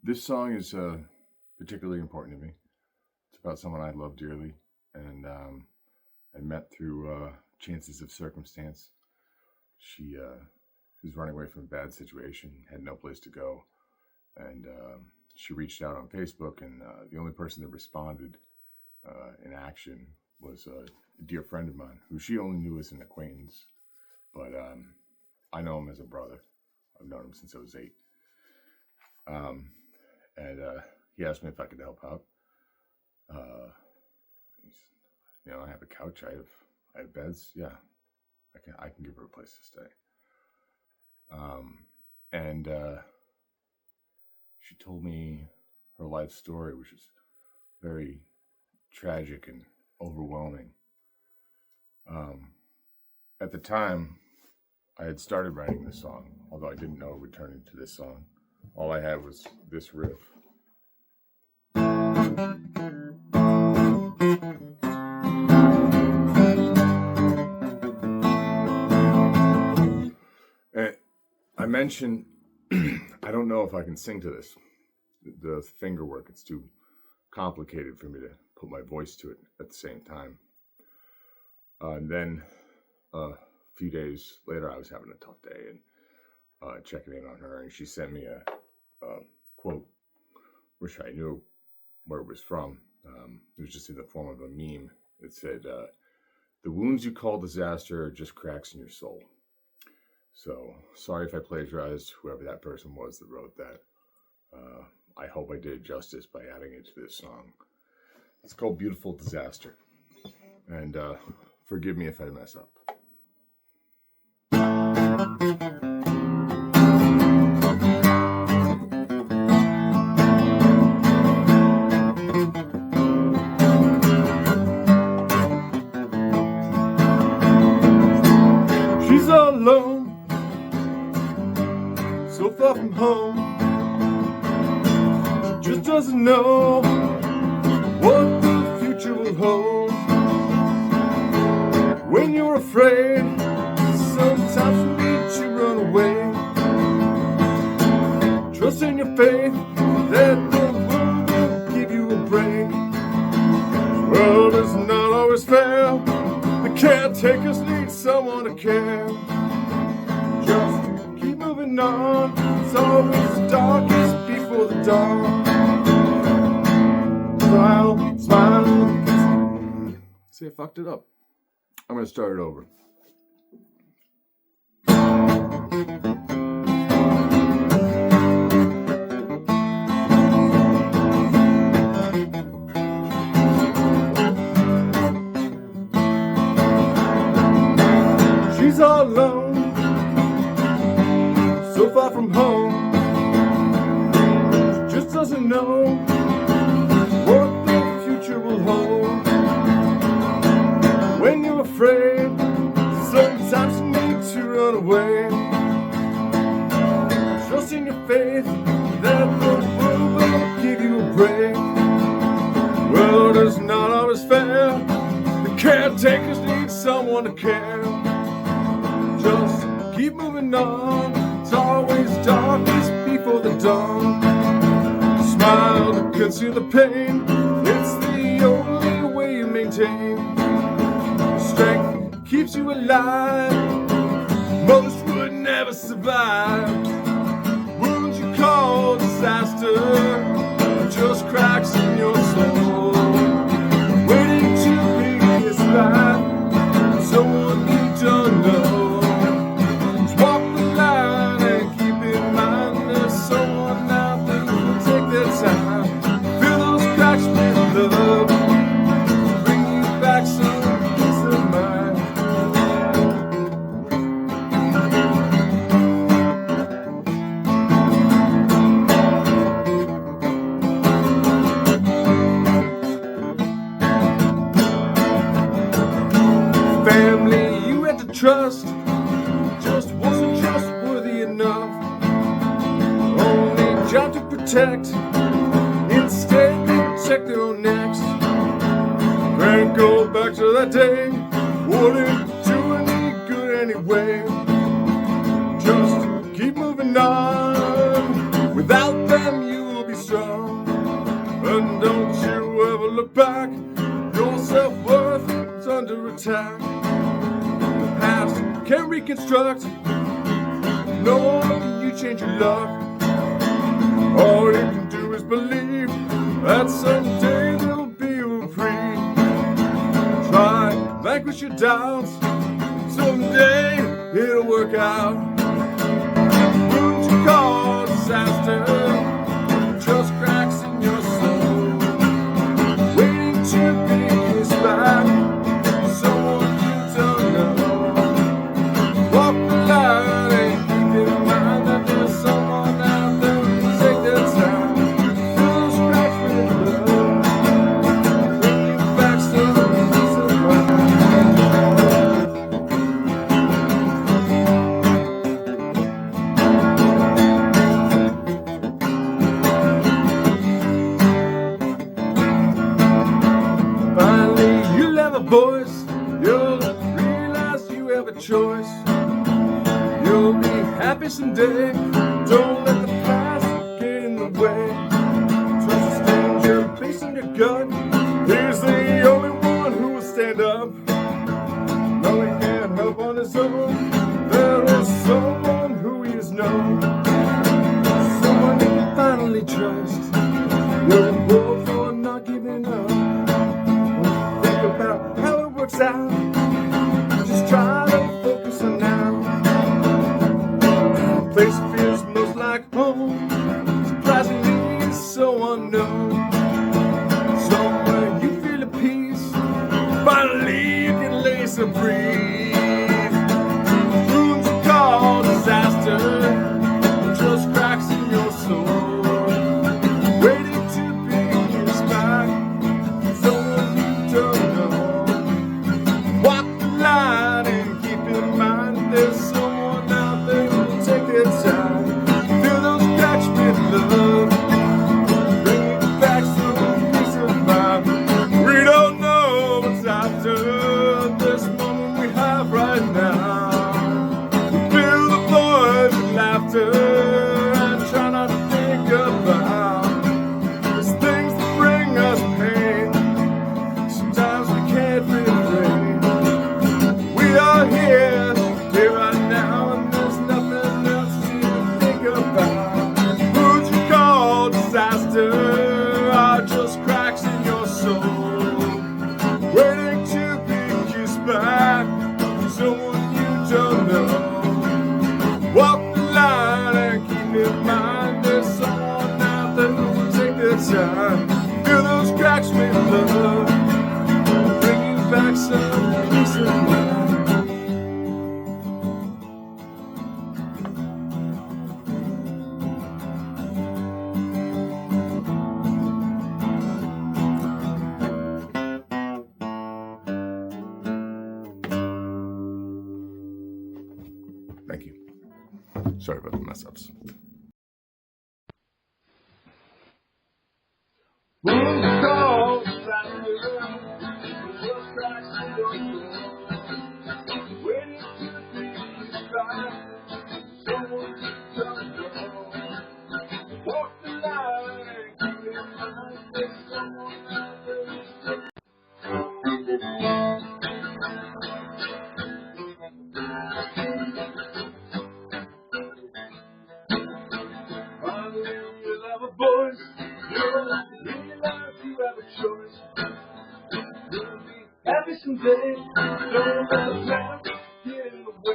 This song is particularly important to me. It's about someone I love dearly, and I met through chances of circumstance. She was running away from a bad situation, had no place to go, and she reached out on Facebook, and the only person that responded in action was a dear friend of mine, who she only knew as an acquaintance, but I know him as a brother. I've known him since I was 8. And he asked me if I could help out. I have a couch. I have beds. Yeah, I can give her a place to stay. And she told me her life story, which is very tragic and overwhelming. At the time, I had started writing this song, although I didn't know it would turn into this song. All I had was this riff. And I mentioned, I don't know if I can sing to this. The finger work, it's too complicated for me to put my voice to it at the same time. And then a few days later, I was having a tough day and checking in on her, and she sent me a quote. Wish I knew where it was from. It was just in the form of a meme. It said, "The wounds you call disaster are just cracks in your soul." So sorry if I plagiarized whoever that person was that wrote that. I hope I did justice by adding it to this song. It's called "Beautiful Disaster," and forgive me if I mess up. She's all alone, so far from home. She just doesn't know what the future will hold. When you're afraid, sometimes you need to run away. Trust in your faith that the world will give you a break. The world is not always fair. The caretakers need someone to care. Just keep moving on. It's always darkest before the dawn. Smile, smile. See, I fucked it up. I'm going to start it over. She's all alone, so far from home. She just doesn't know what the future will hold. When you're afraid, sometimes you need to run away. Trust in your faith that the world will give you a break. The world is not always fair. The caretakers need someone to care. Just keep moving on. It's always darkest before the dawn. Smile to conceal the pain. It's the only way you maintain. Strength keeps you alive. Most would never survive. Wounds you call disaster are just cracks in your soul, waiting to be described. Someone you don't know. Just walk the line and keep in mind there's someone out there who will take their time. Fill those cracks with love. Bring you back some peace of mind. Family you had to trust just wasn't trustworthy enough. Only job to protect, instead they protect their own necks. Can't go back to that day, wouldn't do any good anyway. Just keep moving on without them reconstruct. No one you change your luck. All you can do is believe that someday there'll be a reprieve. Try, vanquish your doubts. Someday it'll work out. Wounds you call disaster, just cracks in your soul, waiting to be kissed by someone you don't know. Walk the line and keep in mind that there's someone out there who take their time. Fill those cracks with love, bring you back some peace of mind. Finally, you'll have a voice. You'll realize you have a choice. You'll be happy someday. Don't let the past get in the way. Trust the stranger facing your gut. He's the only one who will stand up. No, he can't help on his own. There is someone who he has known. Someone you can finally trust. You're in war for not giving up. Think about how it works out. Just try to focus on now. The place that feels most like home, surprisingly is so unknown. Somewhere you feel at peace. Finally you can lay some breathe. Wounds you call disaster, just cracks in your soul, waiting to be kissed by someone you don't know. Walk the line and keep in mind there's someone out there who'll take their time. Fill those cracks with love, bring you back some peace of mind. We don't know what's after this moment we have right now. Fill the void with laughter and try not to think about those things that bring us pain. Sometimes we can't refrain. We are here right now, and there's nothing else to think about. Would you call disaster are just cracks in your soul, waiting to be kissed by someone you don't know. Walk the line and keep in mind there's someone out there who will take their time. Fill those cracks with love, bring you back some peace of mind. Thank you. Sorry about the mess ups. You'll have a voice. You'll realize you have a choice. You'll be happy someday. Don't let the past